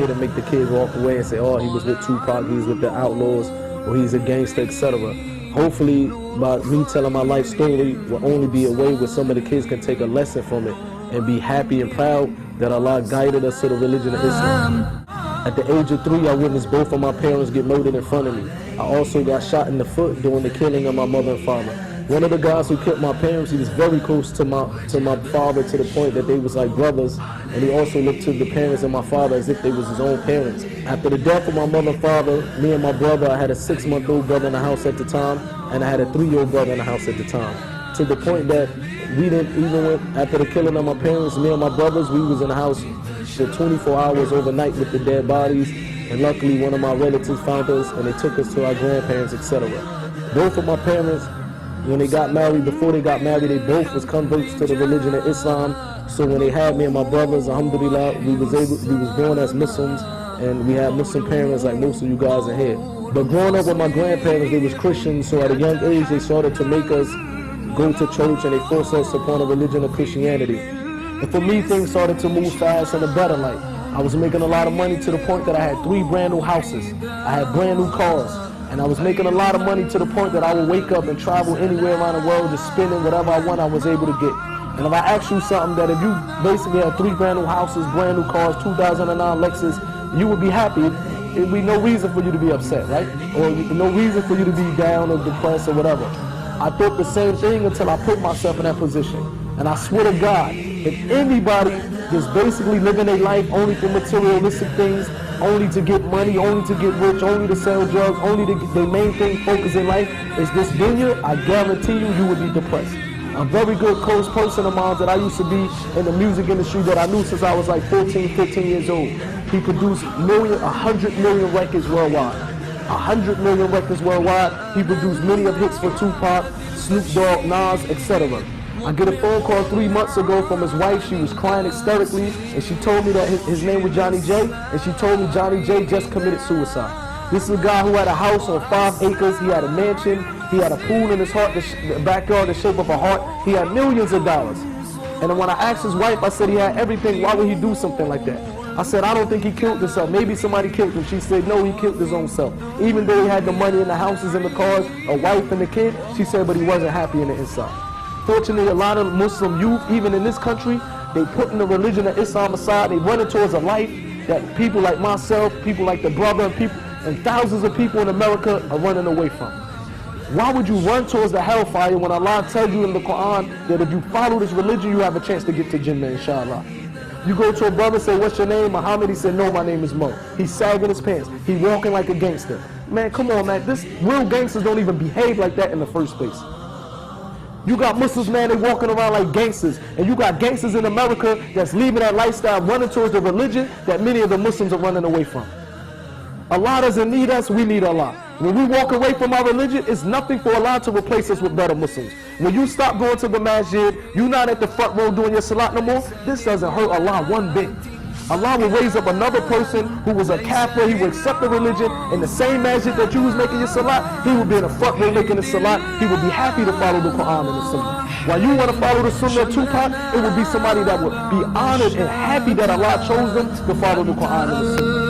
here to make the kids walk away and say, oh, he was with Tupac, he's with the Outlaws, or he's a gangster, etc. Hopefully, by me telling my life story will only be a way where some of the kids can take a lesson from it and be happy and proud that Allah guided us to the religion of Islam. At the age of 3, I witnessed both of my parents get murdered in front of me. I also got shot in the foot during the killing of my mother and father. One of the guys who killed my parents, he was very close to my father, to the point that they was like brothers, and he also looked to the parents of my father as if they was his own parents. After the death of my mother and father, me and my brother, I had a 6-month-old brother in the house at the time, and I had a 3-year-old brother in the house at the time. To the point that we didn't even, after the killing of my parents, me and my brothers, we was in the house for 24 hours overnight with the dead bodies, and luckily one of my relatives found us and they took us to our grandparents, etc. Both of my parents, when they got married, before they got married, they both was converts to the religion of Islam. So when they had me and my brothers, alhamdulillah, we was born as Muslims, and we had Muslim parents like most of you guys in here. But growing up with my grandparents, they was Christians, so at a young age they started to make us go to church, and they forced us upon the religion of Christianity. And for me, things started to move fast in a better light. I was making a lot of money to the point that I had 3 brand new houses. I had brand new cars. And I was making a lot of money to the point that I would wake up and travel anywhere around the world, just spending whatever I want, I was able to get. And if I ask you something, that if you basically had 3 brand new houses, brand new cars, 2009 Lexus, you would be happy. It'd be no reason for you to be upset, right? Or no reason for you to be down or depressed or whatever. I thought the same thing until I put myself in that position. And I swear to God, if anybody just basically living their life only for materialistic things, only to get money, only to get rich, only to sell drugs, only to the main thing focus in life is this dunya, I guarantee you, you would be depressed. A very good close person of mine that I used to be in the music industry that I knew since I was like 14, 15 years old. He produced 100 million records worldwide. 100 million records worldwide. He produced many of hits for Tupac, Snoop Dogg, Nas, etc. I get a phone call 3 months ago from his wife. She was crying hysterically, and she told me that his name was Johnny J, and she told me Johnny J just committed suicide. This is a guy who had a house on 5 acres. He had a mansion. He had a pool in his backyard the shape of a heart. He had millions of dollars. And when I asked his wife, I said he had everything. Why would he do something like that? I said, I don't think he killed himself. Maybe somebody killed him. She said, no, he killed his own self. Even though he had the money and the houses and the cars, a wife and a kid, she said, but he wasn't happy in the inside. Fortunately, a lot of Muslim youth, even in this country, they putting the religion of Islam aside. They running towards a life that people like myself, people like the brother, and thousands of people in America are running away from. Why would you run towards the hellfire when Allah tells you in the Quran that if you follow this religion, you have a chance to get to Jannah, inshallah? You go to a brother and say, what's your name? Muhammad. He said, no, my name is Mo. He's sagging his pants. He walking like a gangster. Man, come on, man. Real gangsters don't even behave like that in the first place. You got Muslims, man, they walking around like gangsters. And you got gangsters in America that's leaving that lifestyle, running towards the religion that many of the Muslims are running away from. Allah doesn't need us, we need Allah. When we walk away from our religion, it's nothing for Allah to replace us with better Muslims. When you stop going to the masjid, you're not at the front row doing your salat no more, this doesn't hurt Allah one bit. Allah will raise up another person who was a kafir, he will accept the religion in the same masjid that you was making your salat, he will be in the front row making the salat, he will be happy to follow the Quran and the Sunnah. While you want to follow the Sunnah of Tupac, it will be somebody that will be honored and happy that Allah chose them to follow the Quran and the Sunnah.